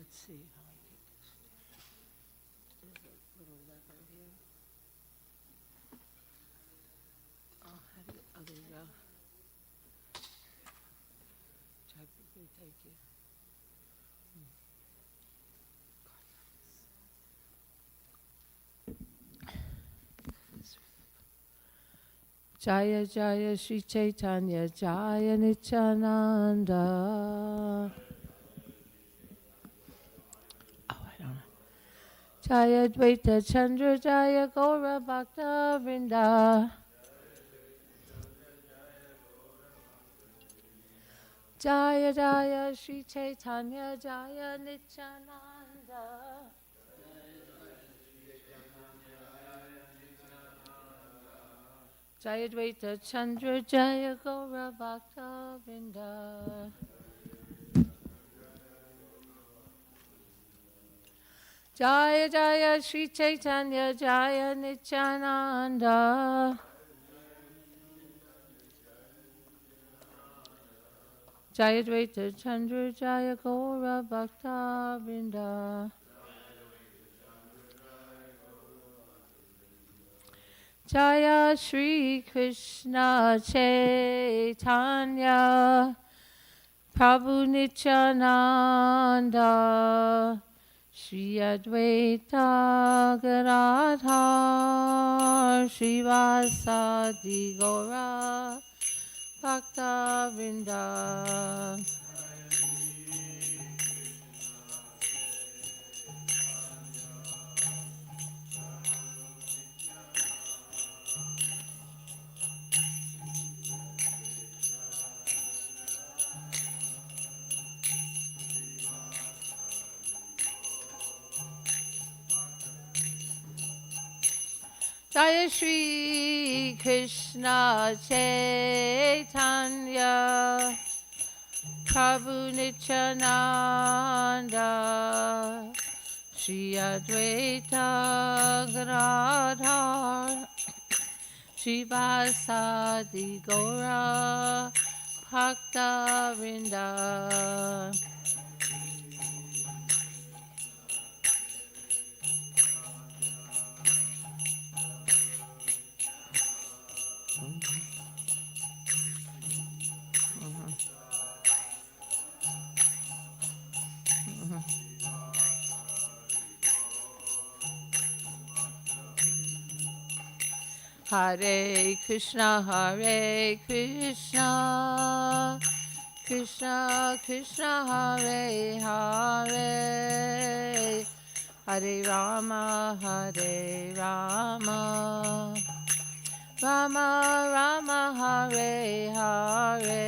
Let's see how I get this. There's a little lever here. Oh, there you go. Thank you. Jaya Jaya Shri Chaitanya Jaya Nityananda. Jaya Dvaita Chandra Jaya Gaura Bhakta Vrinda. Jaya Jaya Shri Chaitanya Jaya Nityananda. Jaya Dvaita Chandra Jaya Gaura Bhakta Vrinda. Jaya Jaya Shri Chaitanya Jaya Nityananda. Jaya Dvaita Chandra Jaya Gaura Bhakta Vrinda. Jaya Shri Krishna Chaitanya Prabhu Nityananda Shri Advaita Gadadhar Srivasadi Gaura Bhakta Vrinda. Jaya Shri Krishna Chaitanya Prabhu Nityananda Shri Advaita Gadadhar Srivasadi Gaura Bhakta Vrinda. Hare Krishna, Krishna Krishna, Hare Hare, Hare Rama, Rama Rama, Hare Hare.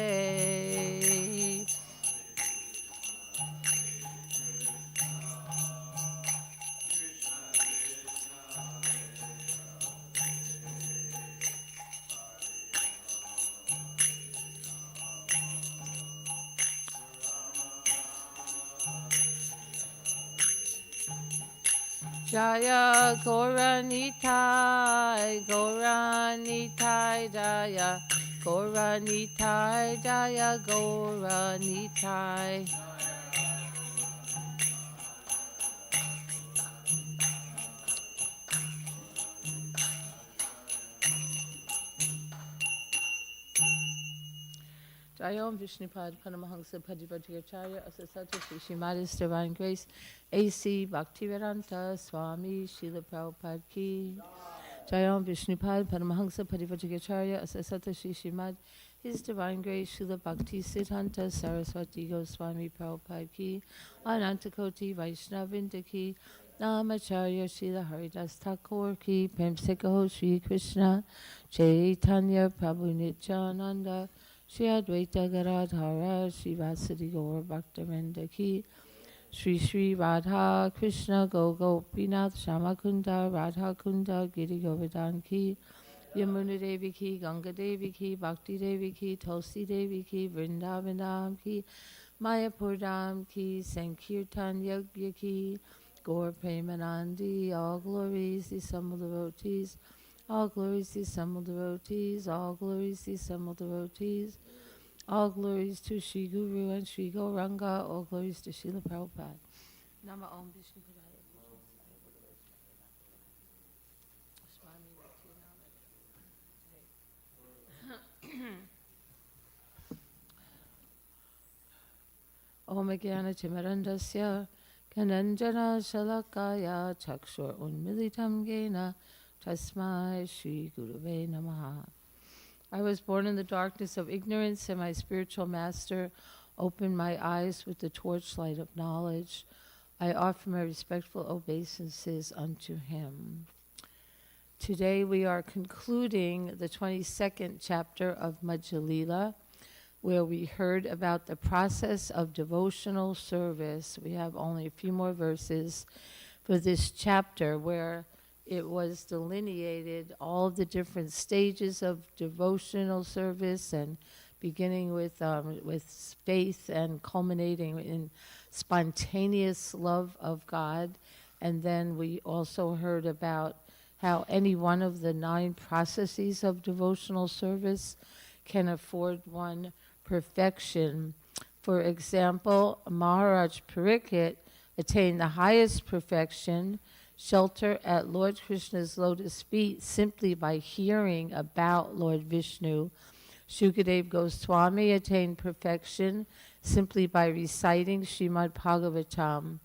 Jaya Goranitai, Jaya Goranitai, Jaya Goranitai. Jayom Vishnupad Paramahansa Padivajracharya Asasata Srimad Divine Grace A.C. Bhaktivedanta Swami Srila Prabhupada Ki. Jayom Vishnupad Paramahansa Padivajracharya Asasata Srimad His Divine Grace Srila Bhakti Siddhanta Saraswati Goswami Prabhupada Ki. Anantakoti Vaishnavinda Ki. Namacharya Srila Haridas Thakur Ki. Prem Sekaho Sri Krishna Chaitanya Prabhu Nityananda Shri Advaita Gadadhara Shri Vasadi Gaur Bhaktivinoda Ki. Shri Shri Radha Krishna Gopinath Shamakunda Radha Kunda Giri Govardhan Ki. Yamuna Devi Ki, Ganga Devi Ki, Bhakti Devi Ki, Tulsi Devi Ki, Vrindavanam Ki, Mayapur Dham Ki, Sankirtan Yagya Ki, Gaur Premanandi. All glories the assembled devotees, all glories the assembled devotees, all glories the assembled devotees, all glories to Sri Guru and Sri Gauranga, all glories to Srila Prabhupada. Nama Om Vishnu Padaya Om Jnana Timirandasya Kananjana Shalakaya Chakshur Unmilitam Gena Tasmai Shri Gurave Namaha. I was born in the darkness of ignorance, and my spiritual master opened my eyes with the torchlight of knowledge. I offer my respectful obeisances unto him. Today we are concluding the 22nd chapter of Madhya Lila, where we heard about the process of devotional service. We have only a few more verses for this chapter, where it was delineated all the different stages of devotional service, and beginning with faith and culminating in spontaneous love of God. And then we also heard about how any one of the 9 processes of devotional service can afford one perfection. For example, Maharaj Parikshit attained the highest perfection, shelter at Lord Krishna's lotus feet, simply by hearing about Lord Vishnu. Shukadev Goswami attained perfection simply by reciting Srimad Bhagavatam.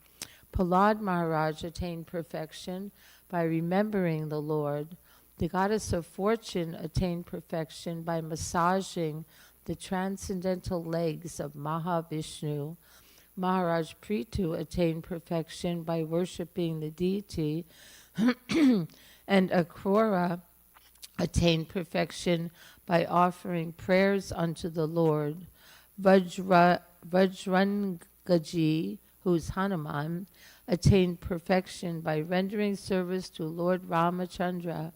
Prahlad Maharaj attained perfection by remembering the Lord. The goddess of fortune attained perfection by massaging the transcendental legs of Mahavishnu. Maharaj Prithu attained perfection by worshipping the deity, and Akrura attained perfection by offering prayers unto the Lord. Vajrangaji, who's Hanuman, attained perfection by rendering service to Lord Ramachandra,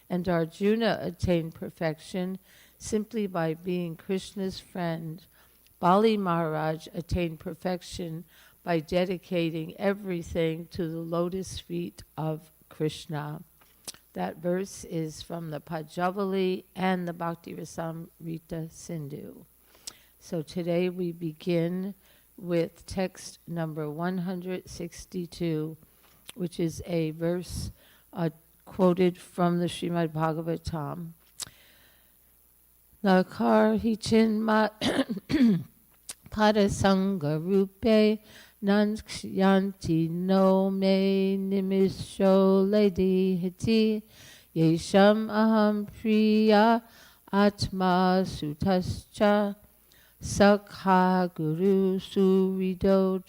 and Arjuna attained perfection simply by being Krishna's friend. Bali Maharaj attained perfection by dedicating everything to the lotus feet of Krishna. That verse is from the Pajavali and the Bhakti Rasamrita Sindhu. So today we begin with text number 162, which is a verse quoted from the Srimad Bhagavatam. Lakar hichinma padasanga rupe nanksyanti no me nimisho ledi hiti Yesham aham priya atma sutascha sakha guru surido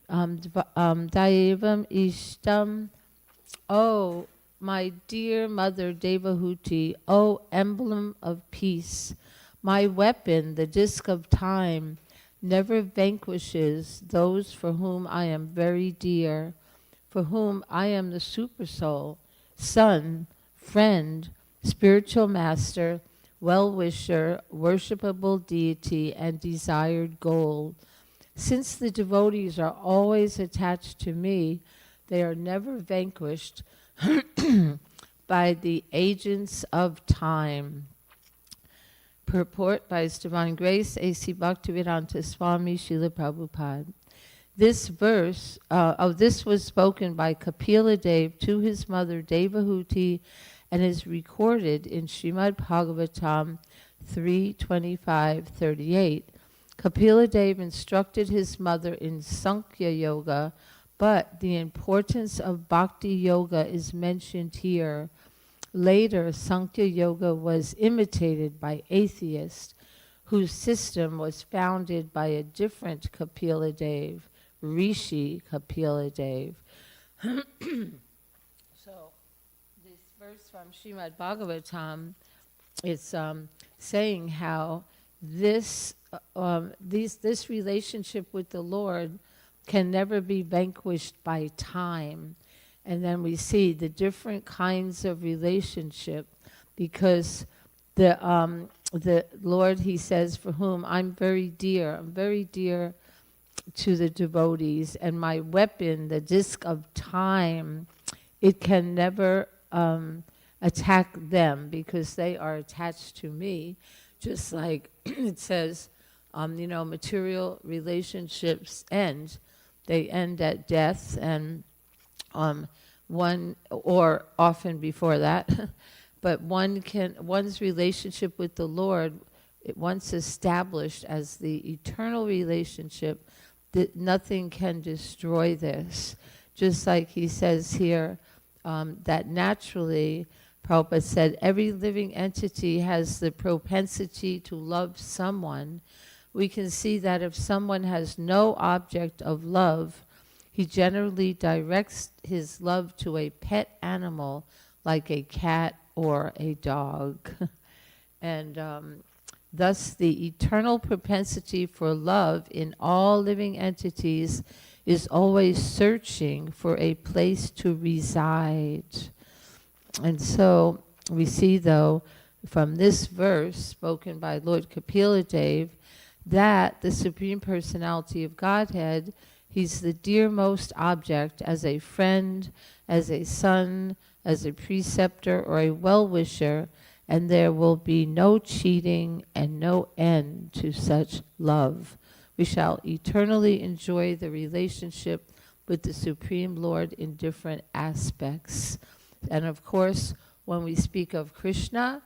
daivam ishtam. Oh, my dear mother Devahuti, O emblem of peace, my weapon, the disk of time, never vanquishes those for whom I am very dear, for whom I am the supersoul, son, friend, spiritual master, well-wisher, worshipable deity, and desired goal. Since the devotees are always attached to me, they are never vanquished by the agents of time. Purport by His Divine Grace, A.C. Bhaktivedanta Swami Srila Prabhupada. This verse, this was spoken by Kapila Dev to his mother Devahuti and is recorded in Srimad Bhagavatam 3:25-38. Kapila Dev instructed his mother in Sankhya Yoga, but the importance of Bhakti Yoga is mentioned here. Later, Sankhya Yoga was imitated by atheists, whose system was founded by a different Kapila Dev, Rishi Kapila Dev. So, this verse from Srimad Bhagavatam is saying how this relationship with the Lord can never be vanquished by time. And then we see the different kinds of relationship, because the Lord, he says, for whom I'm very dear to the devotees, and my weapon, the disk of time, it can never attack them because they are attached to me. Just like it says, material relationships end. They end at death, and one, or often before that, but one's relationship with the Lord, once established as the eternal relationship, that nothing can destroy this. Just like he says here, that naturally, Prabhupada said, every living entity has the propensity to love someone. We can see that if someone has no object of love, he generally directs his love to a pet animal like a cat or a dog. And thus the eternal propensity for love in all living entities is always searching for a place to reside. And so we see, though, from this verse spoken by Lord Kapila Dev, that the Supreme Personality of Godhead, he's the dearmost object as a friend, as a son, as a preceptor, or a well-wisher, and there will be no cheating and no end to such love. We shall eternally enjoy the relationship with the Supreme Lord in different aspects. And of course, when we speak of Krishna,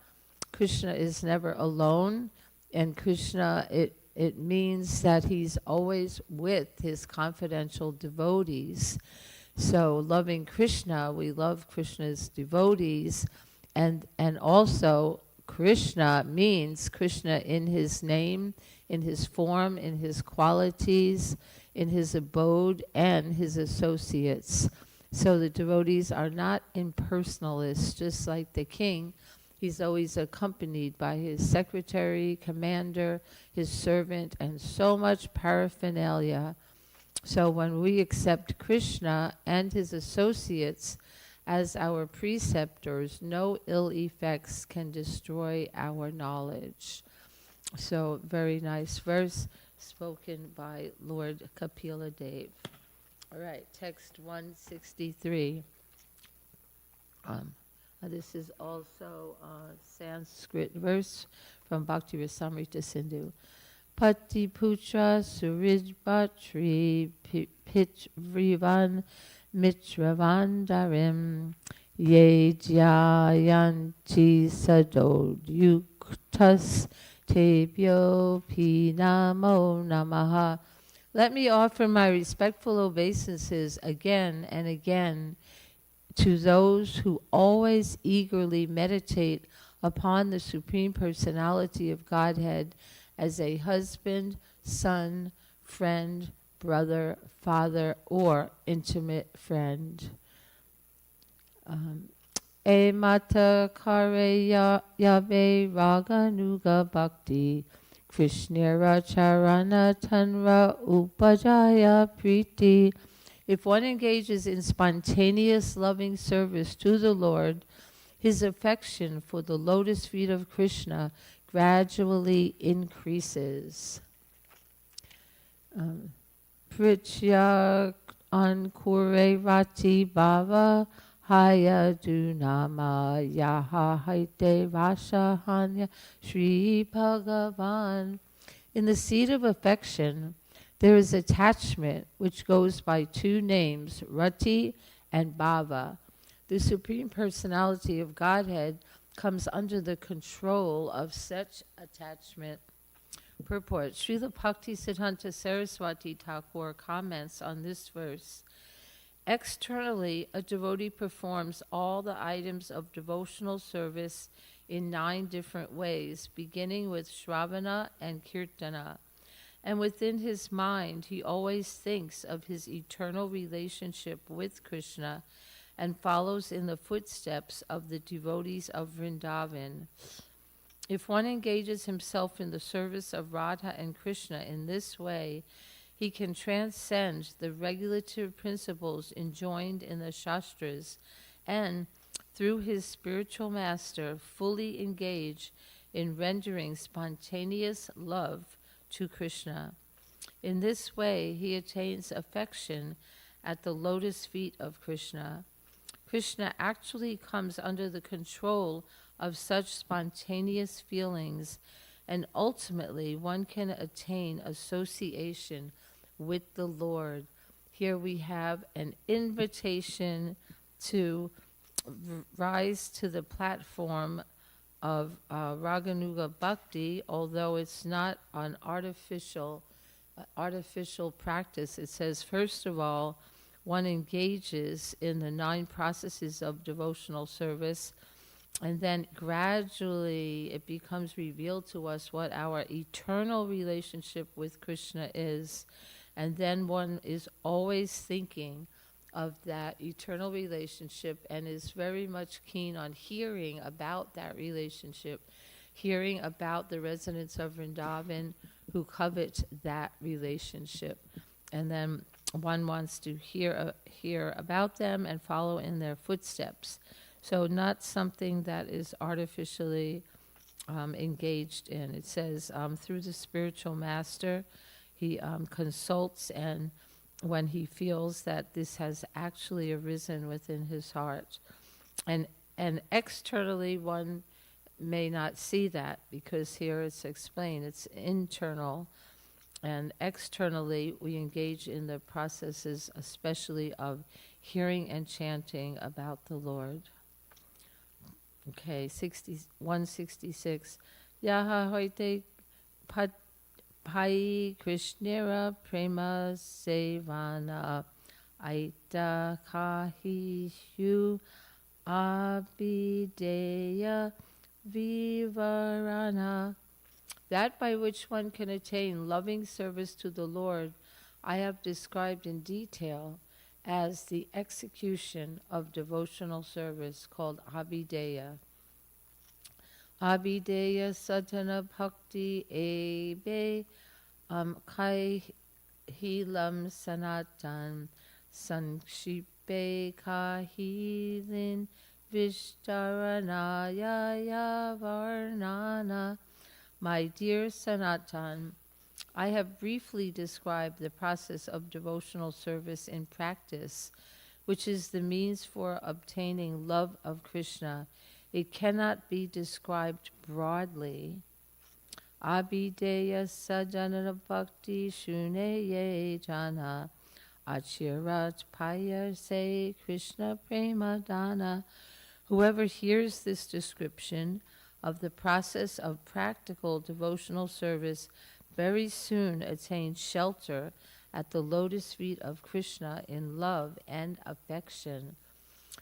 Krishna is never alone, and Krishna, it means that he's always with his confidential devotees. So loving Krishna, we love Krishna's devotees, and also Krishna means Krishna in his name, in his form, in his qualities, in his abode, and his associates. So the devotees are not impersonalists, just like the king. He's always accompanied by his secretary, commander, his servant, and so much paraphernalia. So when we accept Krishna and his associates as our preceptors, no ill effects can destroy our knowledge. So very nice verse spoken by Lord Kapila Dev. All right, text 163. This is also a Sanskrit verse from Bhakti Rasamrita Sindhu. Pati putra surijbatri pitvrivan mitravandarim ye jayanti sadodyuktas tebyo pinamo namaha. Let me offer my respectful obeisances again and again To those who always eagerly meditate upon the Supreme Personality of Godhead as a husband, son, friend, brother, father, or intimate friend. E mata kare yabe raganuga bhakti Krishnera charana tanra upajaya priti. If one engages in spontaneous loving service to the Lord, his affection for the lotus feet of Krishna gradually increases. Pritya ankure rati bhava haya dunama yaha haite rashahanya Sri Bhagavan. In the seed of affection, there is attachment which goes by two names, Rati and Bhava. The Supreme Personality of Godhead comes under the control of such attachment. Purport. Srila Bhaktisiddhanta Saraswati Thakur comments on this verse. Externally, a devotee performs all the items of devotional service in 9 different ways, beginning with Shravana and Kirtana. And within his mind, he always thinks of his eternal relationship with Krishna and follows in the footsteps of the devotees of Vrindavan. If one engages himself in the service of Radha and Krishna in this way, he can transcend the regulative principles enjoined in the Shastras and, through his spiritual master, fully engage in rendering spontaneous love to Krishna. In this way, he attains affection at the lotus feet of Krishna. Krishna actually comes under the control of such spontaneous feelings, and ultimately one can attain association with the Lord. Here we have an invitation to rise to the platform of Raganuga Bhakti, although it's not an artificial practice. It says, first of all, one engages in the 9 processes of devotional service, and then gradually it becomes revealed to us what our eternal relationship with Krishna is. And then one is always thinking of that eternal relationship and is very much keen on hearing about that relationship, hearing about the residents of Vrindavan who covet that relationship. And then one wants to hear about them and follow in their footsteps. So not something that is artificially engaged in. It says through the spiritual master, he consults, and when he feels that this has actually arisen within his heart. And externally one may not see that, because here it's explained, it's internal. And externally we engage in the processes especially of hearing and chanting about the Lord. Okay, 166. Yaha hoite pai Krishnera prema sevana aita kahishu abideya vivarana. That by which one can attain loving service to the Lord, I have described in detail as the execution of devotional service called Abhideya. Abhideya sadhana bhakti ebe kai hilam sanatan sankshipe kahilin vishtaranaya varnana. My dear Sanatan, I have briefly described the process of devotional service in practice, which is the means for obtaining love of Krishna. It cannot be described broadly. Abhideya sajana bhakti shuneye jana achirat payar se Krishna prema dana. Whoever hears this description of the process of practical devotional service very soon attains shelter at the lotus feet of Krishna in love and affection.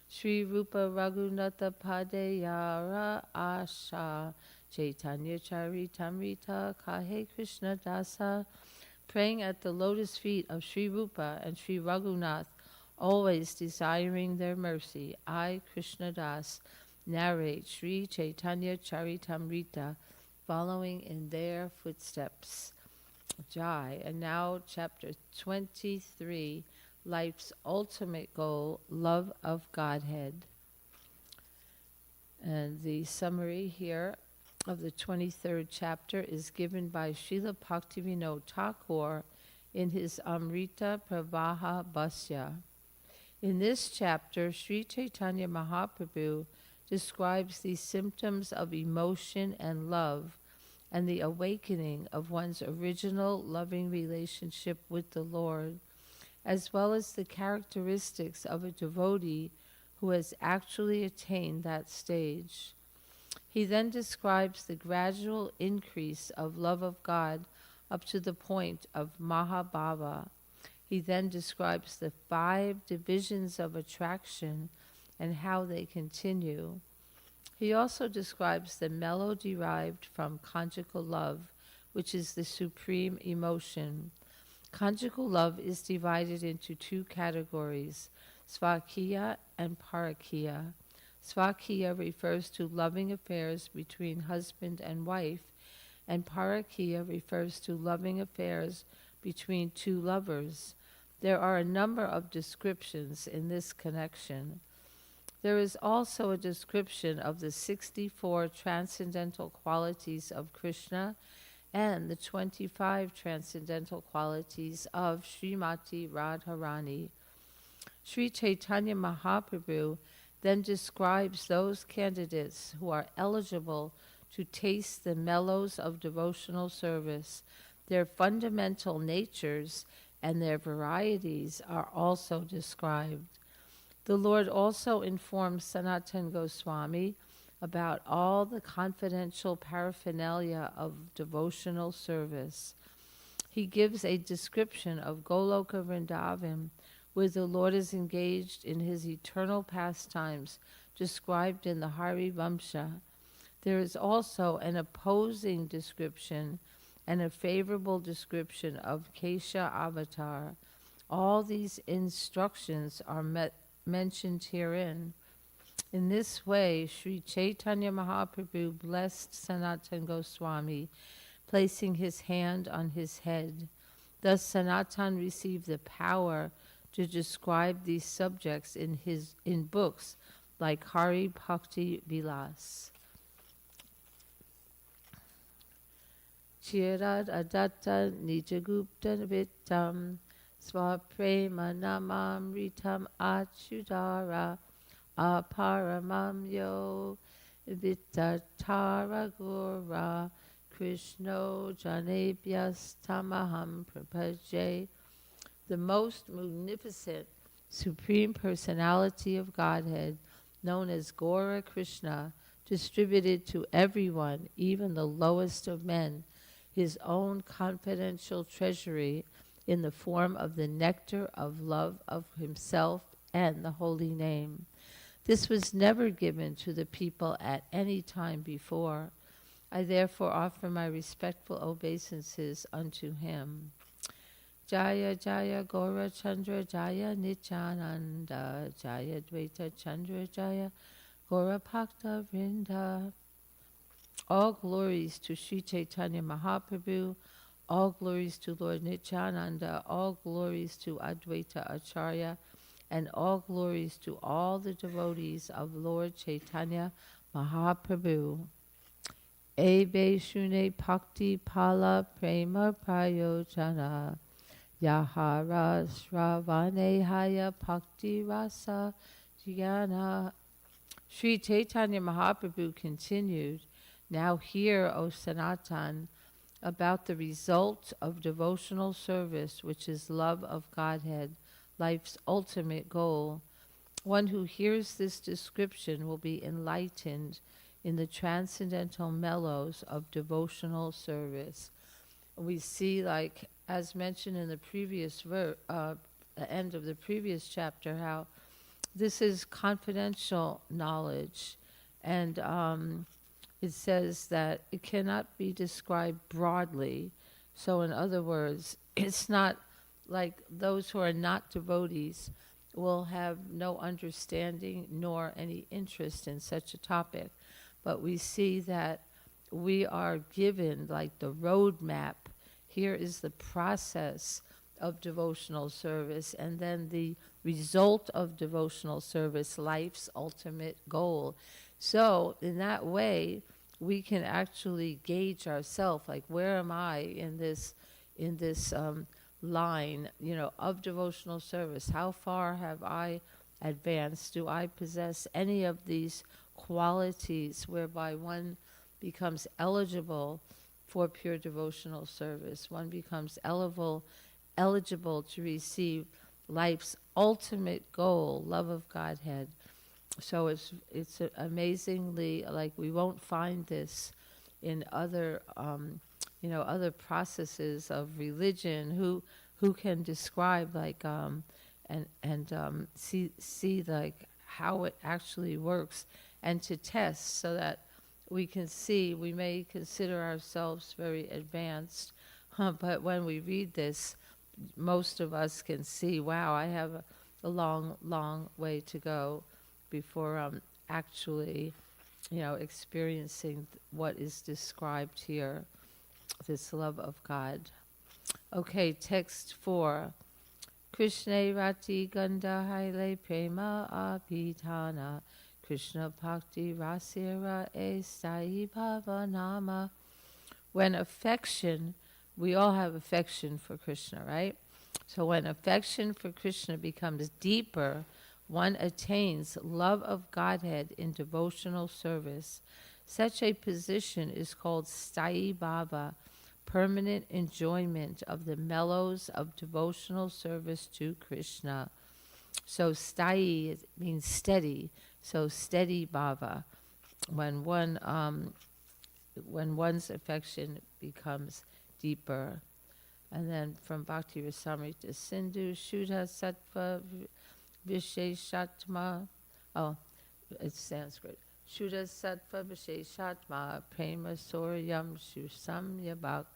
Sri Rupa Raghunatha Padayara Asha Chaitanya Charitamrita Kahe Krishna Dasa. Praying at the lotus feet of Sri Rupa and Sri Raghunath, always desiring their mercy, I, Krishna Das, narrate Sri Chaitanya Charitamrita, following in their footsteps. Jai. And now chapter 23, Life's Ultimate Goal, Love of Godhead. And the summary here of the 23rd chapter is given by Srila Bhaktivinoda Thakur in his Amrita Pravaha Bhasya. In this chapter, Sri Chaitanya Mahaprabhu describes the symptoms of emotion and love and the awakening of one's original loving relationship with the Lord, as well as the characteristics of a devotee who has actually attained that stage. He then describes the gradual increase of love of God up to the point of Mahabhava. He then describes the 5 divisions of attraction and how they continue. He also describes the mellow derived from conjugal love, which is the supreme emotion. Conjugal love is divided into 2 categories, Svakiya and Parakiya. Svakiya refers to loving affairs between husband and wife, and Parakiya refers to loving affairs between 2 lovers. There are a number of descriptions in this connection. There is also a description of the 64 transcendental qualities of Krishna and the 25 transcendental qualities of Srimati Radharani. Sri Chaitanya Mahaprabhu then describes those candidates who are eligible to taste the mellows of devotional service. Their fundamental natures and their varieties are also described. The Lord also informs Sanatana Goswami about all the confidential paraphernalia of devotional service. He gives a description of Goloka Vrindavan, where the Lord is engaged in his eternal pastimes described in the Hari Vamsha. There is also an opposing description and a favorable description of Kesha Avatar. All these instructions are mentioned herein. In this way, Sri Chaitanya Mahaprabhu blessed Sanatana Goswami, placing his hand on his head. Thus Sanatana received the power to describe these subjects in books like Hari Bhakti Vilas. Chirad adatta nijagupta vittam swaprema namamritam achudara aparamam yo vittatara gora krishno janebhyas tamaham prapaje. The most magnificent Supreme Personality of Godhead, known as Gaura Krishna, distributed to everyone, even the lowest of men, his own confidential treasury in the form of the nectar of love of himself and the holy name. This was never given to the people at any time before. I therefore offer my respectful obeisances unto him. Jaya Jaya Gaura Chandra Jaya Nityananda Jaya Dvaita Chandra Jaya Gaura Bhakta Vrinda. All glories to Sri Chaitanya Mahaprabhu, all glories to Lord Nityananda, all glories to Advaita Acharya, and all glories to all the devotees of Lord Chaitanya Mahaprabhu. Ebe Shune Bhakti Pala Prema Prayojana Yahara Shravane Haya Bhakti Rasa Jnana. Sri Chaitanya Mahaprabhu continued, now hear, O Sanatan, about the result of devotional service, which is love of Godhead, life's ultimate goal. One who hears this description will be enlightened in the transcendental mellows of devotional service. We see, like, as mentioned in the previous the end of the previous chapter, how this is confidential knowledge, and it says that it cannot be described broadly. So in other words, it's not like those who are not devotees will have no understanding nor any interest in such a topic. But we see that we are given like the roadmap. Here is the process of devotional service, and then the result of devotional service, life's ultimate goal. So in that way, we can actually gauge ourselves, like where am I in this line, of devotional service? How far have I advanced? Do I possess any of these qualities whereby one becomes eligible for pure devotional service? One becomes eligible to receive life's ultimate goal, love of Godhead. So it's amazingly, like, we won't find this in other other processes of religion. Who can describe like see like how it actually works, and to test so that we can see. We may consider ourselves very advanced, but when we read this, most of us can see, wow, I have a long way to go before actually, experiencing what is described here, this love of God. Okay, text 4. Krishna Rati Ganda Haile Prema Abhidhana Krishna Bhakti Rasira E Sai Bhava Nama. When affection, we all have affection for Krishna, right? So when affection for Krishna becomes deeper, one attains love of Godhead in devotional service. Such a position is called Sthayi Bhava, permanent enjoyment of the mellows of devotional service to Krishna. So Sthayi means steady, so steady Bhava, when one's affection becomes deeper. And then from Bhakti Rasamrita Sindhu, Shuddha Sattva Visheshatma, it's Sanskrit. Shuddha Sattva Visheshatma Prema Soryam Shusam Yabak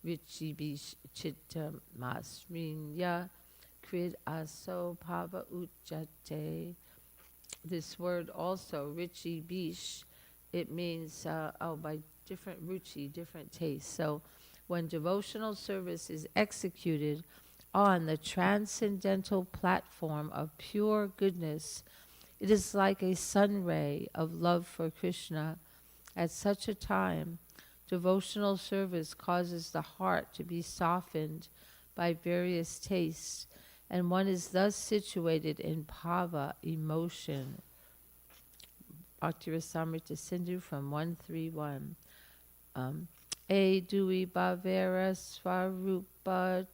Vichibish Chittamasrinya Krid Aso Bhava Ujjate. This word also, Richi Bish, it means, by different ruchi, different tastes. So when devotional service is executed on the transcendental platform of pure goodness, it is like a sun ray of love for Krishna. At such a time, devotional service causes the heart to be softened by various tastes, and one is thus situated in bhava, emotion. Bhakti Rasamrita Sindhu from 131. E dui bhavera svarupa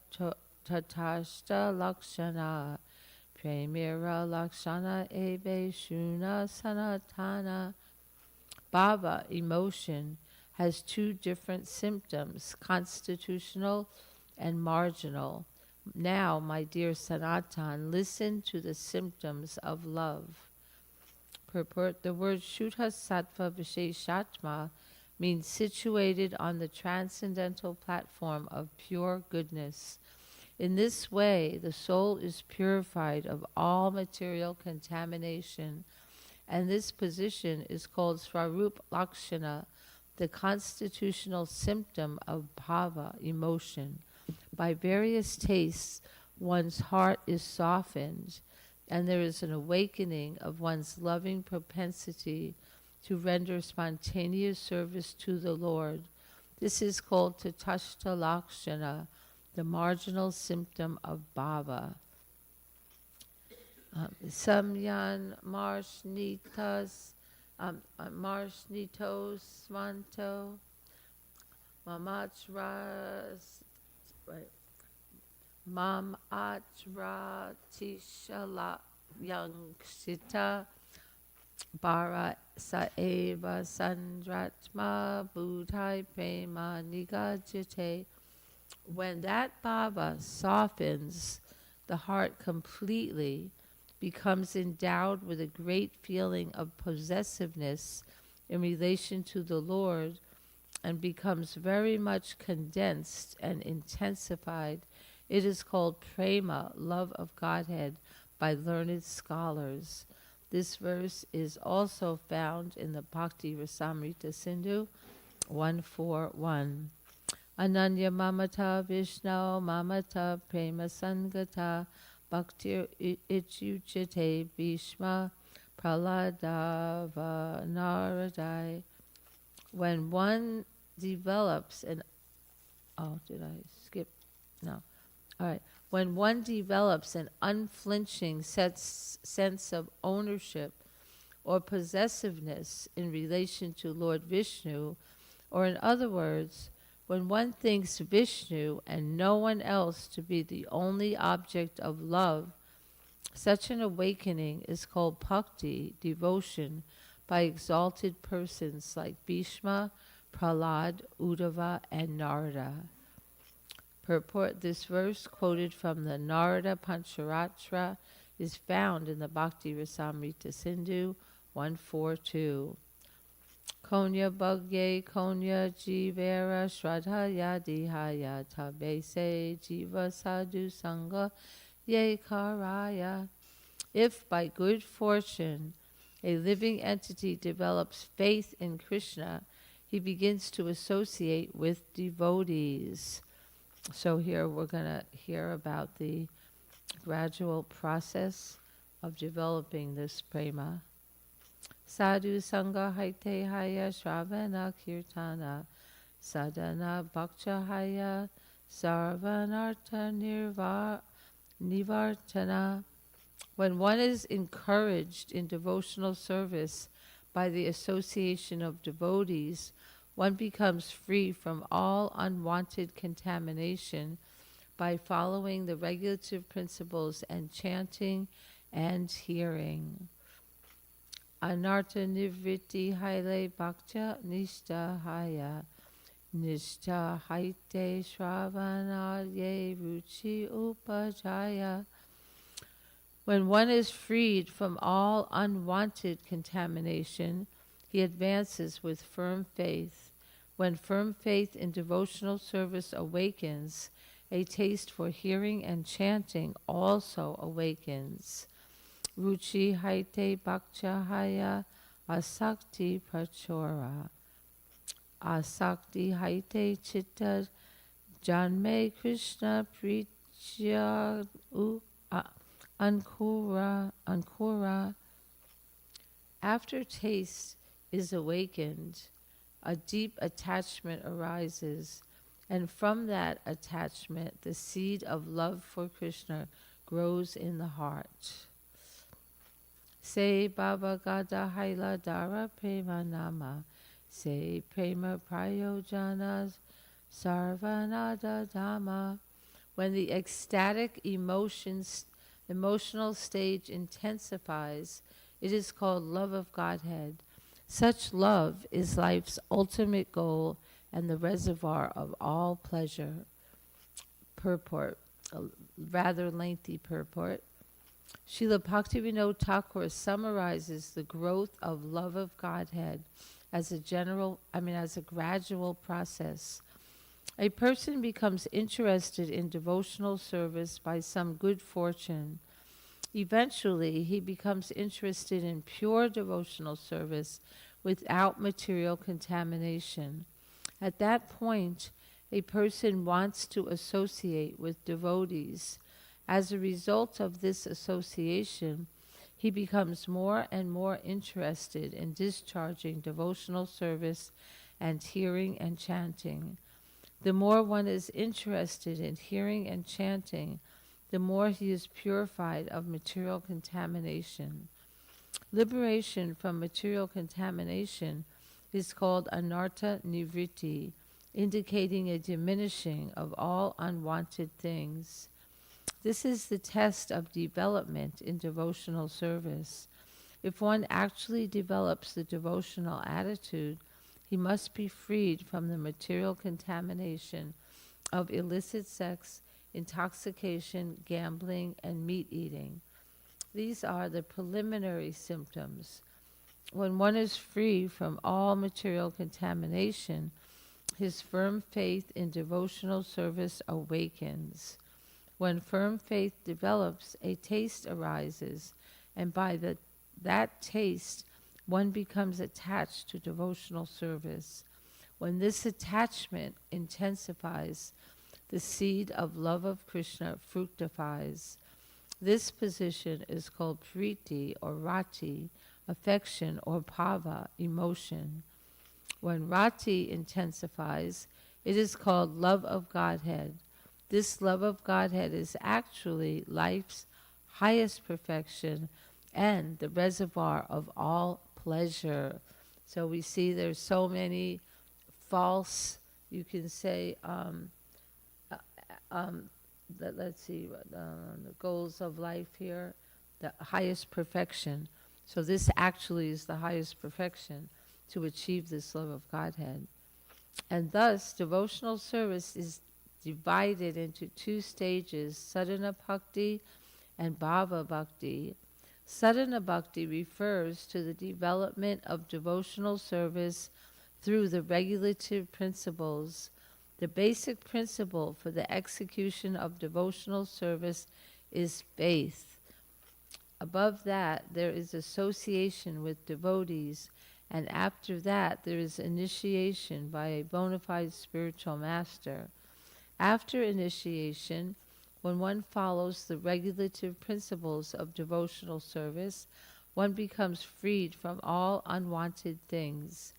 tatashta lakshana premira lakshana ebe shuna sanatana. Bhava, emotion, has two different symptoms, constitutional and marginal. Now, my dear Sanatan, listen to the symptoms of love. Purport: the word Shuddha Sattva Visheshatma means situated on the transcendental platform of pure goodness. In this way, the soul is purified of all material contamination, and this position is called Swarup Lakshana, the constitutional symptom of bhava, emotion. By various tastes, one's heart is softened, and there is an awakening of one's loving propensity to render spontaneous service to the Lord. This is called Tatashta Lakshana, the marginal symptom of bhava. Samyan Marshnitas Marshnitos Svanto Mamachras Mamachra Tishala Yangshita Bara Saeva Sandratma Budhai Prema Nigajate. When that bhava softens the heart completely, becomes endowed with a great feeling of possessiveness in relation to the Lord and becomes very much condensed and intensified, it is called prema, love of Godhead, by learned scholars. This verse is also found in the Bhakti Rasamrita Sindhu 141. Ananya mamata Vishnu mamata prema sangata bhaktir ichuchate bhishma praladava naradai. When one develops an did I skip? No. All right. When one develops an unflinching sense of ownership or possessiveness in relation to Lord Vishnu, or in other words, when one thinks Vishnu and no one else to be the only object of love, such an awakening is called bhakti, devotion, by exalted persons like Bhishma, Prahlad, Uddhava, and Narada. Purport: this verse, quoted from the Narada Pancharatra, is found in the Bhakti Rasamrita Sindhu 142. Konya bhagye konya jivera shradhaya dihaya tabese jiva sadhu sangha ye karaya. If by good fortune a living entity develops faith in Krishna, he begins to associate with devotees. So here we're going to hear about the gradual process of developing this prema. Sadhu Sangha Haite Haya Shravana Kirtana Sadhana Bhaksha Haya Sarvanartha Nivartana. When one is encouraged in devotional service by the association of devotees, one becomes free from all unwanted contamination by following the regulative principles and chanting and hearing. Anartha nivritti haile bhakta nishta haya nishta haite shravanadye ruchi upajaya. When one is freed from all unwanted contamination, he advances with firm faith. When firm faith in devotional service awakens, a taste for hearing and chanting also awakens. Ruchi haite bhakcha haya asakti prachora. Asakti haite chitta janme Krishna prichya ankura. After taste is awakened, a deep attachment arises, and from that attachment the seed of love for Krishna grows in the heart. Say Baba Gada Haila Dara Prema Nama, say Prema Prayojana Sarvanada Dhamma. When the ecstatic emotional stage intensifies, it is called love of Godhead. Such love is life's ultimate goal and the reservoir of all pleasure. Purport, a rather lengthy purport. Srila Bhaktivinoda Thakur summarizes the growth of love of Godhead as a gradual process. A person becomes interested in devotional service by some good fortune. Eventually, he becomes interested in pure devotional service without material contamination. At that point, a person wants to associate with devotees. As a result of this association, he becomes more and more interested in discharging devotional service and hearing and chanting. The more one is interested in hearing and chanting, the more he is purified of material contamination. Liberation from material contamination is called anartha nivritti, indicating a diminishing of all unwanted things. This is the test of development in devotional service. If one actually develops the devotional attitude, he must be freed from the material contamination of illicit sex, intoxication, gambling, and meat eating. These are the preliminary symptoms. When one is free from all material contamination, his firm faith in devotional service awakens. When firm faith develops, a taste arises, and by that taste, one becomes attached to devotional service. When this attachment intensifies, the seed of love of Krishna fructifies. This position is called priti or rati, affection, or bhava, emotion. When rati intensifies, it is called love of Godhead. This love of Godhead is actually life's highest perfection and the reservoir of all pleasure. So we see there's so many false, you can say, let's see, the goals of life here, the highest perfection. So this actually is the highest perfection, to achieve this love of Godhead. And thus, devotional service is divided into two stages, sadhana bhakti and bhava bhakti. Sadhana bhakti refers to the development of devotional service through the regulative principles. The basic principle for the execution of devotional service is faith. Above that, there is association with devotees, and after that, there is initiation by a bona fide spiritual master. After initiation, when one follows the regulative principles of devotional service, one becomes freed from all unwanted things.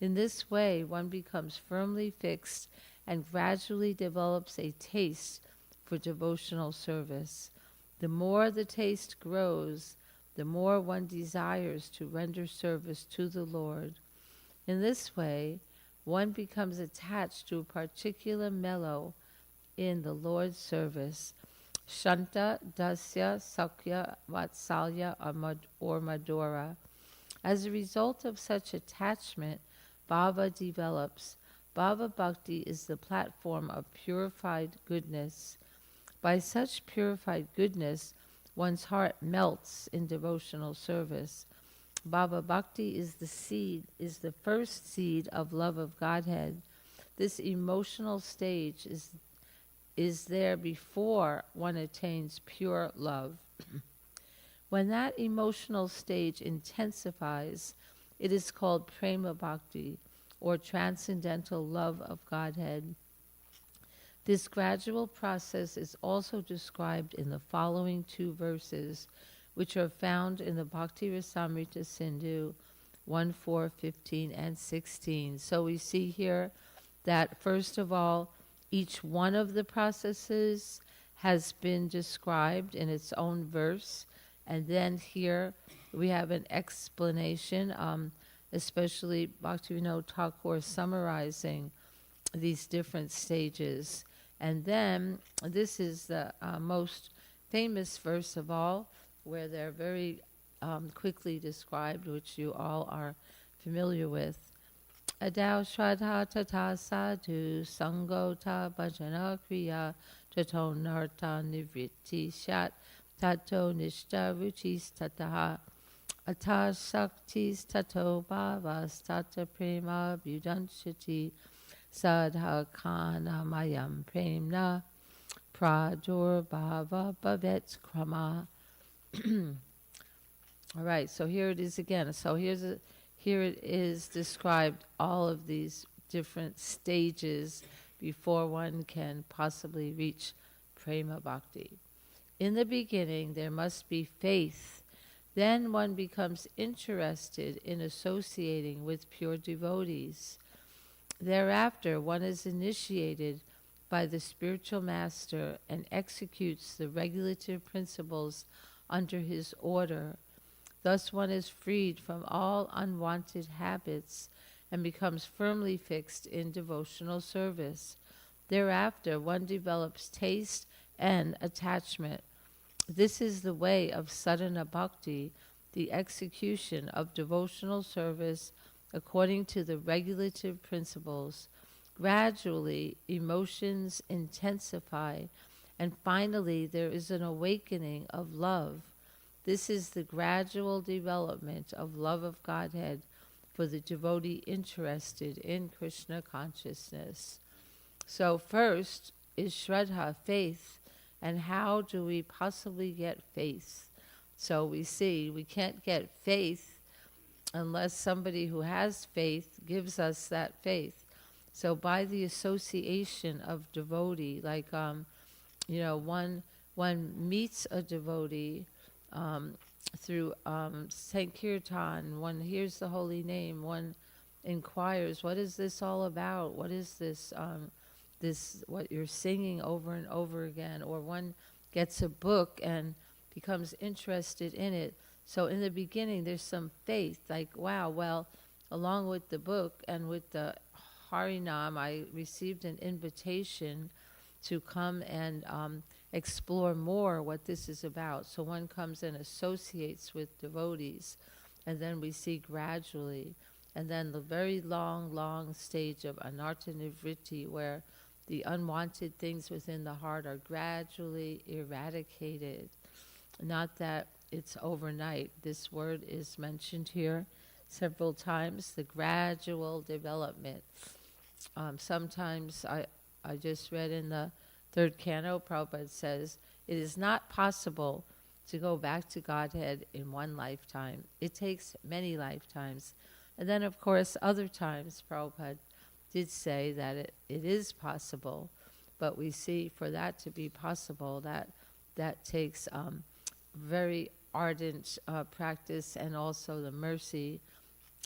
In this way, one becomes firmly fixed and gradually develops a taste for devotional service. The more the taste grows, the more one desires to render service to the Lord. In this way, one becomes attached to a particular mellow in the Lord's service, Shanta, Dasya, Sakya, Vatsalya, or Madhura. As a result of such attachment, bhava develops. Bhava bhakti is the platform of purified goodness. By such purified goodness, one's heart melts in devotional service. Bhava bhakti is the first seed of love of Godhead. This emotional stage is there before one attains pure love. When that emotional stage intensifies, it is called prema bhakti, or transcendental love of Godhead. This gradual process is also described in the following two verses, which are found in the Bhakti Rasamrita Sindhu 1:4, 15, and 16. So we see here that, first of all, each one of the processes has been described in its own verse, and then here we have an explanation, especially Bhaktivinoda Thakur summarizing these different stages. And then this is the most famous verse of all, where they're very quickly described, which you all are familiar with. Adau Shraddha Tata Sadhu Sango Ta Bhajana Kriya Tato Narta Nivritti Shat Tato Nishta Ruchis Tataha Ata Shaktis Tato Bhavas Tata Prema Budanshati Sadha Kana Mayam Premna Pradur Bhava Bhavet Krama. All right, so here it is again. So here it is described, all of these different stages before one can possibly reach prema bhakti. In the beginning, there must be faith. Then one becomes interested in associating with pure devotees. Thereafter, one is initiated by the spiritual master and executes the regulative principles under his order. Thus one is freed from all unwanted habits and becomes firmly fixed in devotional service. Thereafter, one develops taste and attachment. This is the way of sadhana bhakti, the execution of devotional service according to the regulative principles. Gradually, emotions intensify, and finally there is an awakening of love. This is the gradual development of love of Godhead for the devotee interested in Krishna consciousness. So first is Shraddha, faith. And how do we possibly get faith? So we see we can't get faith unless somebody who has faith gives us that faith. So by the association of devotee, like one meets a devotee through Sankirtan, one hears the holy name, one inquires, what is this all about? What is this, what you're singing over and over again? Or one gets a book and becomes interested in it. So in the beginning, there's some faith, like, wow, well, along with the book and with the Harinam, I received an invitation to come and explore more what this is about. So one comes and associates with devotees, and then we see gradually, and then the very long stage of anartha nivritti, where the unwanted things within the heart are gradually eradicated. Not that it's overnight. This word is mentioned here several times, the gradual development. Sometimes I just read in the third canto, Prabhupada says, it is not possible to go back to Godhead in one lifetime. It takes many lifetimes. And then, of course, other times, Prabhupada did say that it is possible, but we see for that to be possible, that takes very ardent practice, and also the mercy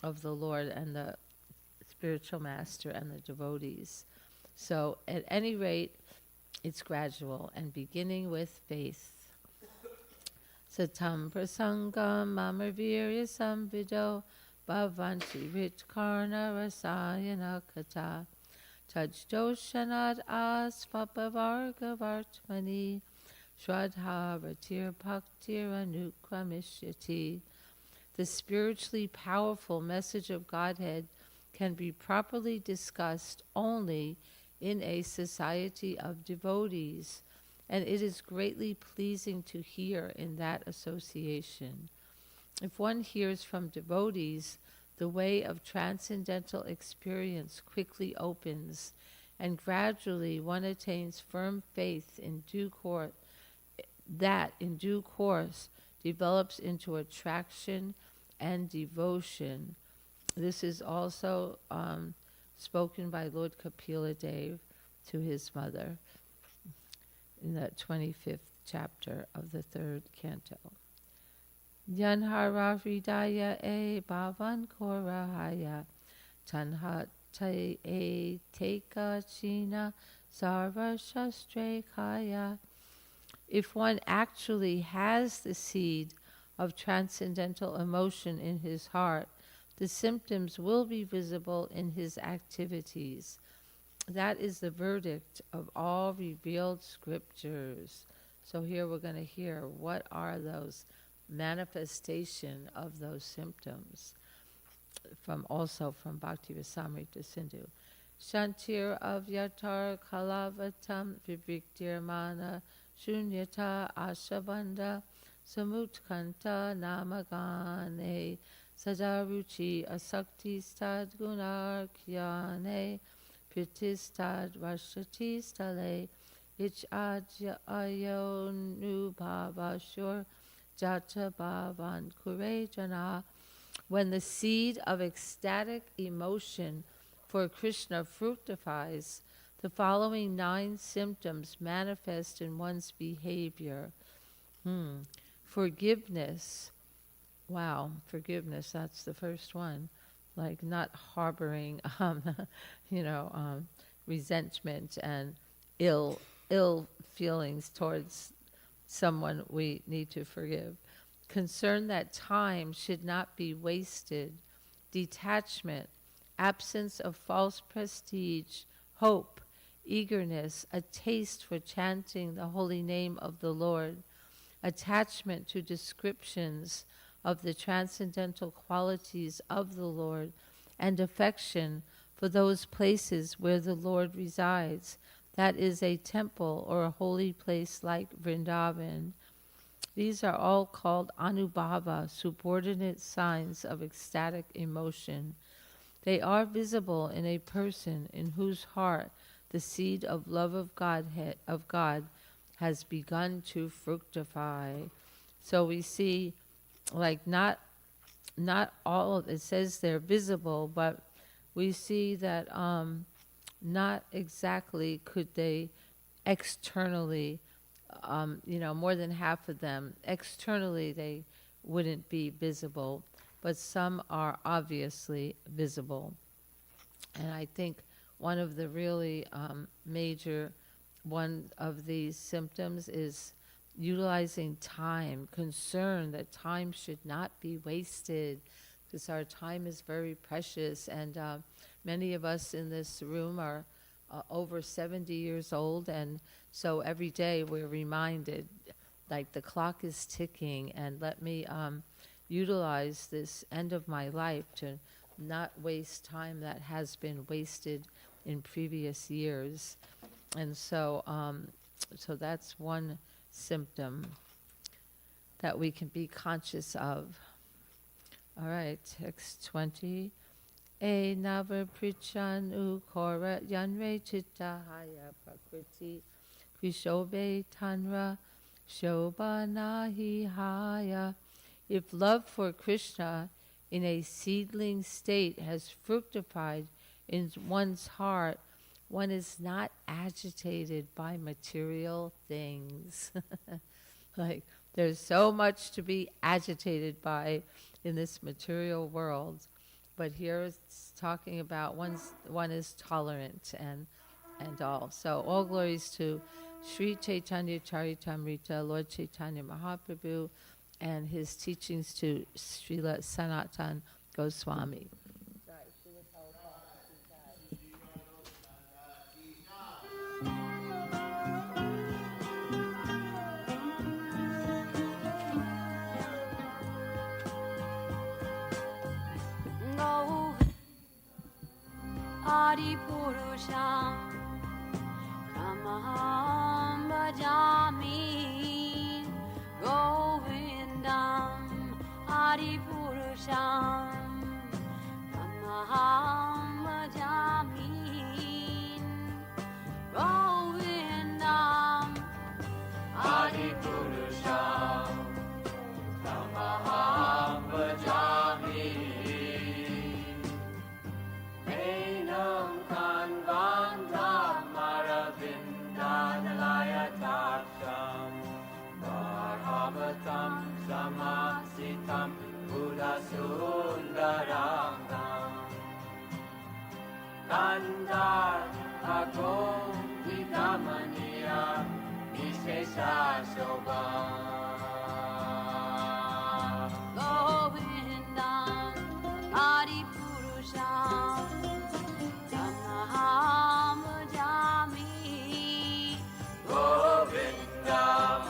of the Lord and the spiritual master and the devotees. So at any rate, it's gradual and beginning with faith. Satam prasangam mamarvirya samvido bhavanti ritkarna rasayana kata tajdoshanad asvapavarga vartmani shraddha ratir bhaktir anukramishyati. The spiritually powerful message of Godhead can be properly discussed only in a society of devotees, and it is greatly pleasing to hear in that association. If one hears from devotees, the way of transcendental experience quickly opens, and gradually one attains firm faith in due course, that in due course develops into attraction and devotion. This is also spoken by Lord Kapila Dev to his mother in the 25th chapter of the third canto. Yanhara hridaya e bhavan korahaya tanha te e teka china sarva shastre kaya. If one actually has the seed of transcendental emotion in his heart, the symptoms will be visible in his activities. That is the verdict of all revealed scriptures. So here we're going to hear what are those manifestation of those symptoms, also from Bhakti Rasamrita Sindhu. Shantir avyatar kalavatam viviktir mana shunyata ashabanda samutkanta namagane Sadaruchi asakti stad gunar kyane pritistad vashati stale ich adya ayonu bhavashur jata bhavan kurejana. When the seed of ecstatic emotion for Krishna fructifies, the following 9 symptoms manifest in one's behavior. Forgiveness. Wow, forgiveness, that's the first one. Like not harboring, resentment and ill feelings towards someone we need to forgive. Concern that time should not be wasted. Detachment, absence of false prestige, hope, eagerness, a taste for chanting the holy name of the Lord, attachment to descriptions of the transcendental qualities of the Lord, and affection for those places where the Lord resides, that is a temple or a holy place like Vrindavan. These are all called anubhava, subordinate signs of ecstatic emotion. They are visible in a person in whose heart the seed of love of God has begun to fructify. So we see, like, not all of it says they're visible, but we see that not exactly could they externally, more than half of them, externally they wouldn't be visible, but some are obviously visible. And I think one of the really major one of these symptoms is utilizing time, concern that time should not be wasted, because our time is very precious. And many of us in this room are over 70 years old, and so every day we're reminded, like, the clock is ticking, and let me utilize this end of my life to not waste time that has been wasted in previous years. And so so that's one symptom that we can be conscious of. All right, text 20. E nava prichan u kora yanre chitta haya prakriti krishobe tanra shobha nahi haya. If love for Krishna in a seedling state has fructified in one's heart, one is not agitated by material things. Like, there's so much to be agitated by in this material world. But here it's talking about one is tolerant and all. So all glories to Sri Chaitanya Charitamrita, Lord Chaitanya Mahaprabhu, and his teachings to Srila Sanatan Goswami. Adi Purusham Tamaham Bhajami Govindam Adi Purusham Tamaham Bhajami Govindam Adi Purusham Tamaham Bhajami Samasitam Buddha Sundarangam Kandar Agom Vikamaniya Vishesha Shobha Govindam Adi Purusham Tamaham Bhajami Govindam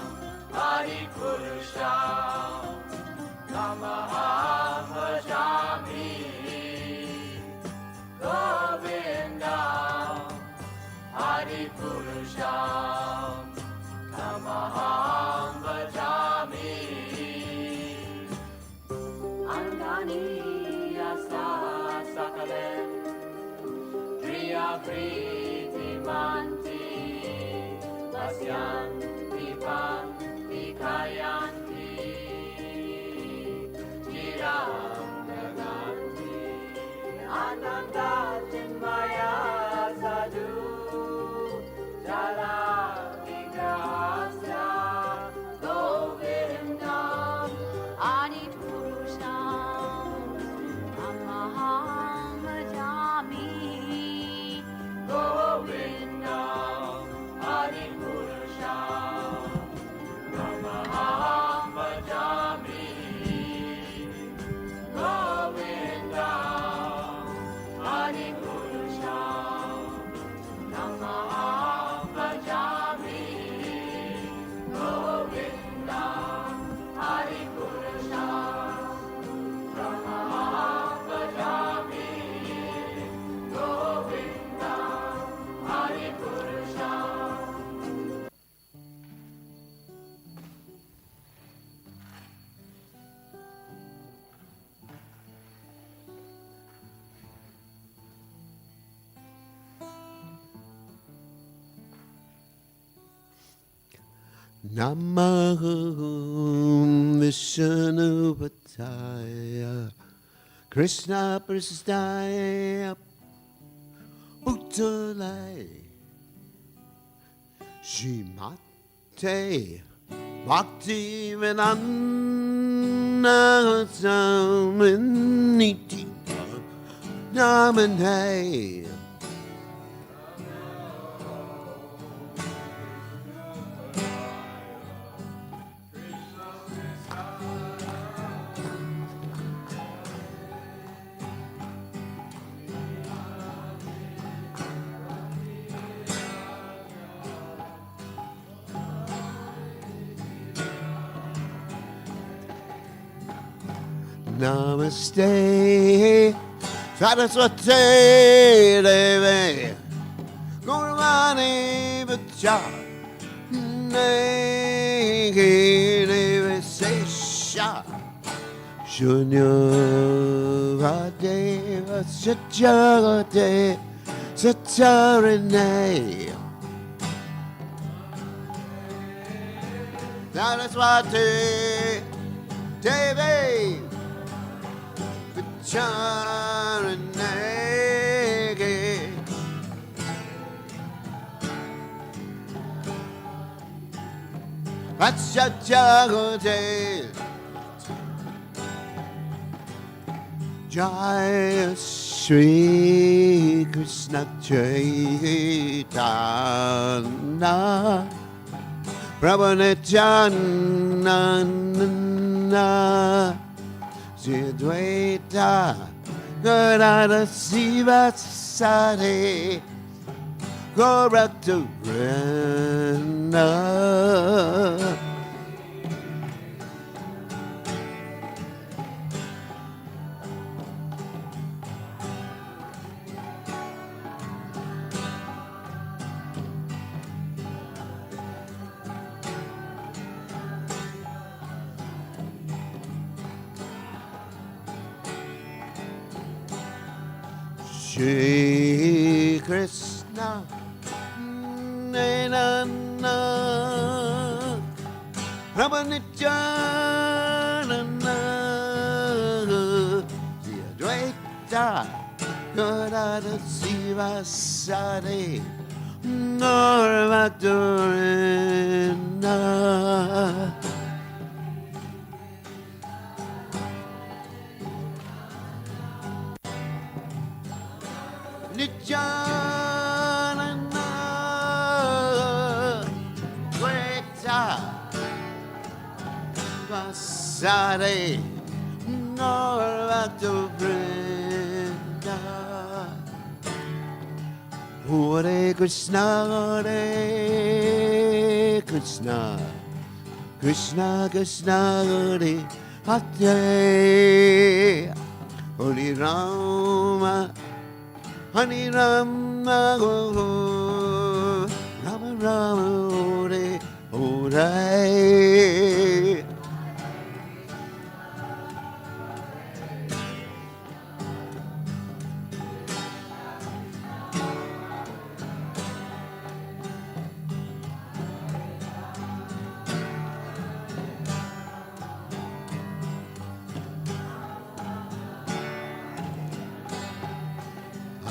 Adi Purusham Tamaham Bhajami Govindam Adi Purusham Tamaham Bhajami Angani Yasa Sakalen Priya Priti Manti Vasyan Dipan Kayanti Chiranganti Ananda Chinmaya Sadhu Jala Vigrahasya Govindam Adi Purusham Tamaham Bhajami Govindam Adi Purusham Namahum Vishnupataya Krishna Prasthaya Bhuttalaya Shrimate Bhakti Vedanta Samaniti Namane Namaste Saraswati Devi Gurvani Vacha Devi Sesha Shunya Vadeva Satyagate Satyarine Saraswati Devi Charanege Vatsyajagote Jaya Shri Krishna Chaitanya Prabhu Nityananda Advaita Gadada Siva Sade Goraktarana Shri Krishna Nena Ramanityananda Advaita Gadada Siva Sade Norvadurina Nityananda Dvaita Vasare Norvadurina Hare Krishna Krishna Krishna Hare Hare Hare Rama Hare Rama Rama Rama Hare Hare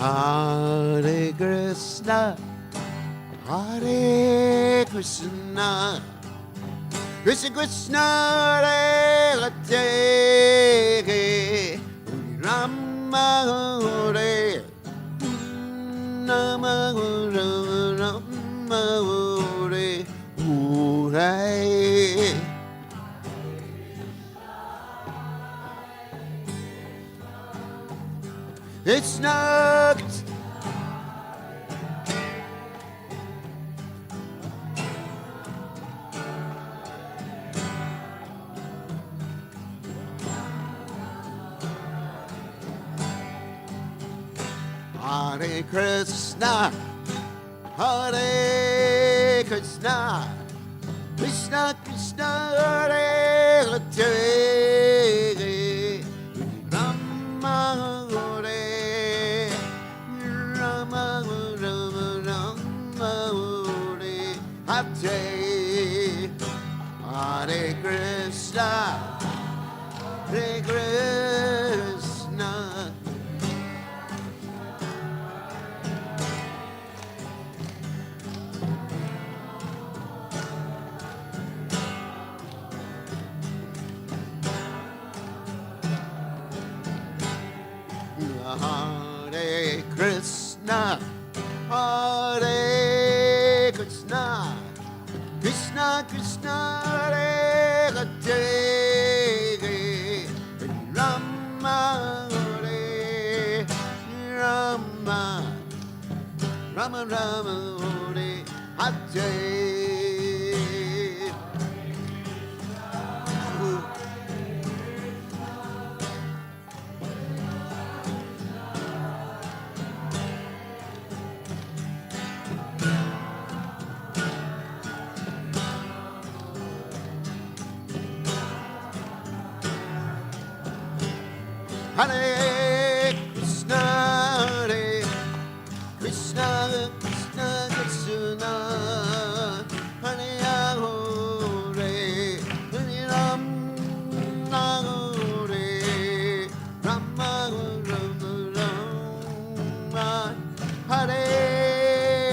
Hare Krishna Hare Krishna Krishna Krishna Hare Hare Rama Hare Rama Rama Hare Hare It's not Hare Krishna Hare Krishna Krishna Krishna Hare Hare Rama Hare Rama Rama Rama Hare Hare Hare Krishna, Hare Krishna. Hare Krishna, Hare Krishna, Krishna Krishna, Hare Hare, Rama Hare Rama, Rama Rama Hare Hare. Hare Krishna, Hare Krishna, Krishna Krishna, Hare Hare, Hare Rama, Hare Rama, Rama Rama, Hare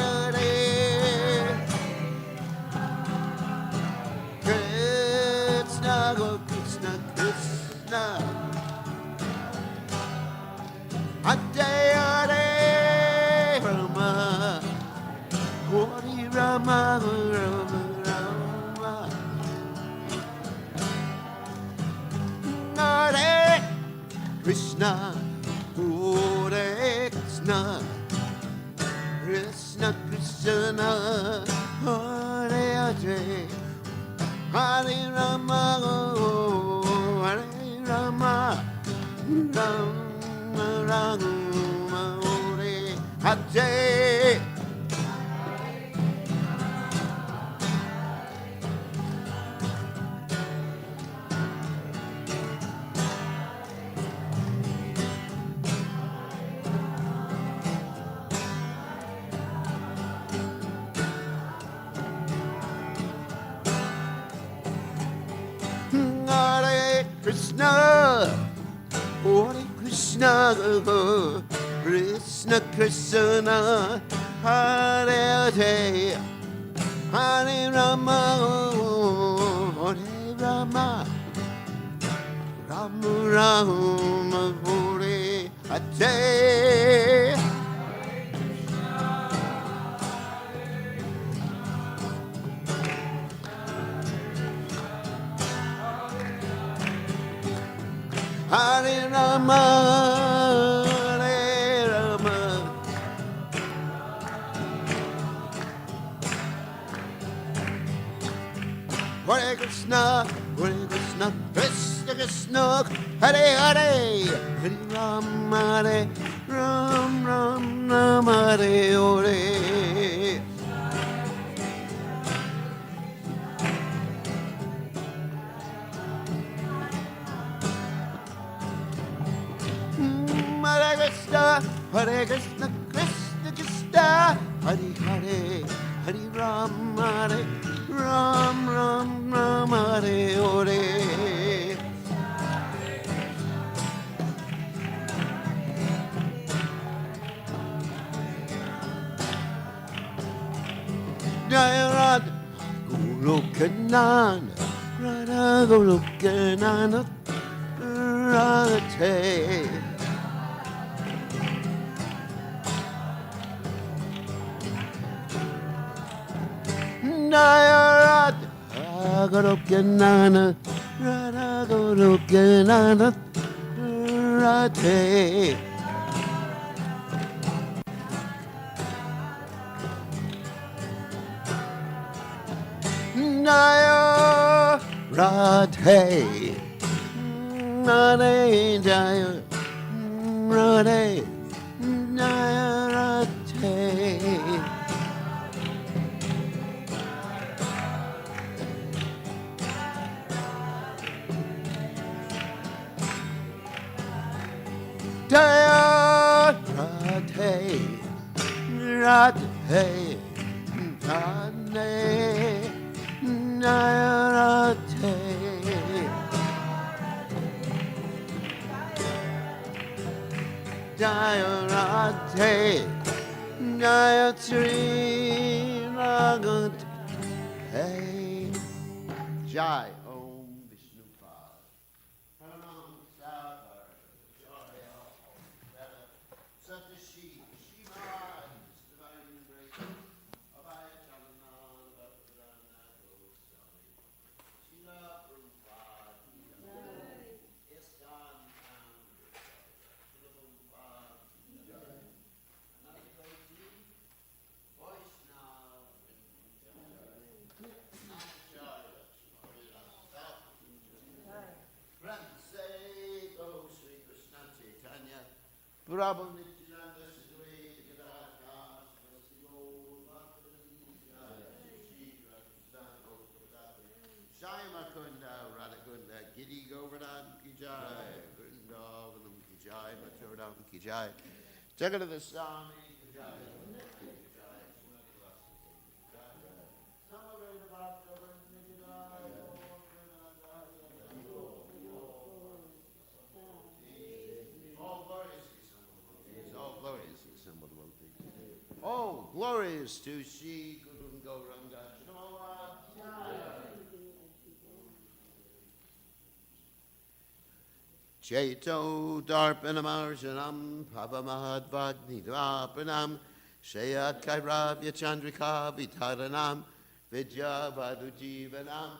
Hare, Krishna Krishna Krishna. Hare Hare Rama, Hare Rama, Rama Rama. Hare Krishna, Hare Krishna, Krishna Krishna, Hare Hare, Hare Rama, Hare Rama, Rama Rama Hare Hare. Hare Krishna, Hare Krishna, Krishna Krishna, Hare Hare, Hare Rama, Hare Rama, Rama Rama Hare Hare. Hare Rama, Hare Rama, Hare Krishna, Hare Krishna, Krishna Krishna, Hare Hare, Hare Rama, Hare Rama, Rama Hare Hare. Hare Krishna, Hare Krishna, Krishna Krishna, Hare Hare, Hare Rama, Hare Rama, Rama Hare Hare. Jaya Radha Goloka Nana, Radha Goloka Nana, Radhe. Jaya Radha Goloka Nana, Radha Goloka Nana, Radhe. Jaya Radhe, Radhe Jaya Radhe, Jaya Radhe. Jaya Radhe, Radhe, Radhe, Jaya Radhe. Jaya Radhe, Jaya Sri Raghunath, hey, Jai Om Vishnupada. Pranam Sagar, Jaya Satashi, Shiva, Divine Grace, Abhaya Chalananda, Pradana Goswami, Srila Prabhupada, ISKCON founder, Srila Prabhupada, another devotee, Vaishnava, Prabhu Nityananda Sri Gadadhar Swasti Shaima Kunda Radhakunda Giri Govardhan Ki Jai Vrindavanam Ki Jai Mathuram Ki Jai Jagannath Swami Ki Jai Oh, glorious to Shri Guru Gauranga. Cheto Darpanamarjanam Pavamahadvagni Dvapanam Shayat Kairavya Chandrika Vitaranam Vidya Vadujivanam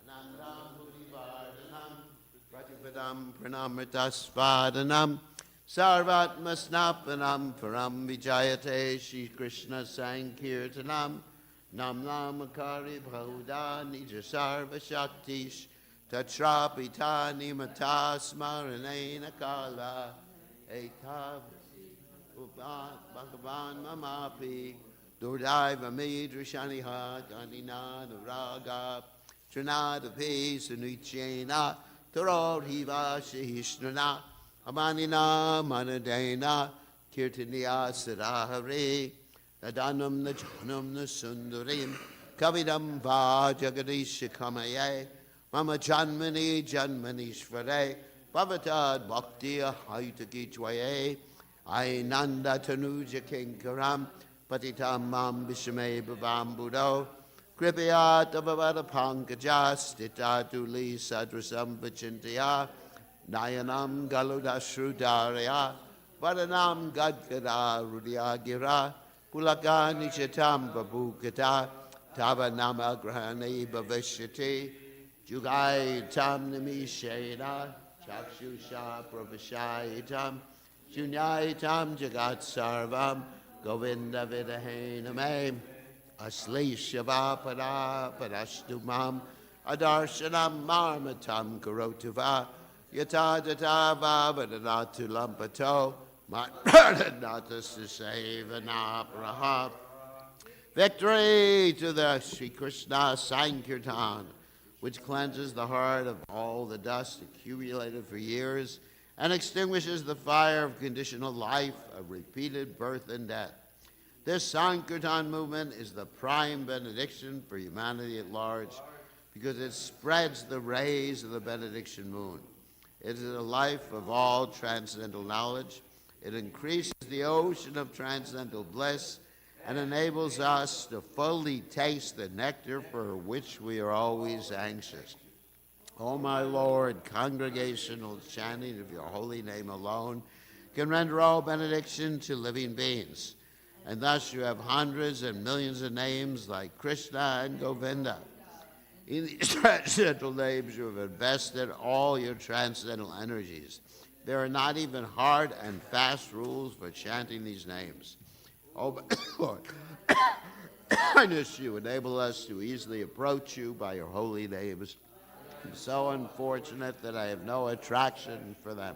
Anandam Mudivardhanam Pratipadam Pranamritasvadanam Sarvatma Snapanam Param Vijayate Shri Krishna Sankirtanam Nam Namakari Bhauda Nija Sarva Shaktish Tatrapitani Matasmaranena Kala Etav Upat Bhagavan Mamapi Durdaiva Midrashaniha Gandina Nuraga Trinadapi Sunuchena Tarodhiva Shahishnana Amanina Manadena Kirtaniya Sarahari Nadanam Najanam Nasundarim Kavidam Va Jagadish Kamaye Mama Janmani Janmanishvare Bhavatad Bhakti Haitaki Jwaye Ainanda Tanuja Kinkaram Patitam Mam Vishame Bhavam Buddho Kripayat Avavada Pankajas Titaduli Sadrasam Vachintaya Nayanam Galudashrudarya Vadanam Gadgada Rudyagira Pulaka Nishatam Babukata Tavanama Grahani Bhavashyati Jugai Tam Nimishena Chakshusha Pravashaitam Junyaitam Jagat Sarvam Govinda Vidahename Asli Shavapada Padashtumam Adarshanam Marmatam Karotuva Yatadata Vadanatu Lampato Matanatas to save an Abraham. Victory to the Sri Krishna Sankirtan, which cleanses the heart of all the dust accumulated for years and extinguishes the fire of conditional life of repeated birth and death. This Sankirtan movement is the prime benediction for humanity at large because it spreads the rays of the benediction moon. It is a life of all transcendental knowledge. It increases the ocean of transcendental bliss and enables us to fully taste the nectar for which we are always anxious. O my Lord, congregational chanting of your holy name alone can render all benediction to living beings. And thus you have hundreds and millions of names like Krishna and Govinda. In these transcendental names, you have invested all your transcendental energies. There are not even hard and fast rules for chanting these names. Oh, Lord, kindness, you enable us to easily approach you by your holy names. I'm so unfortunate that I have no attraction for them.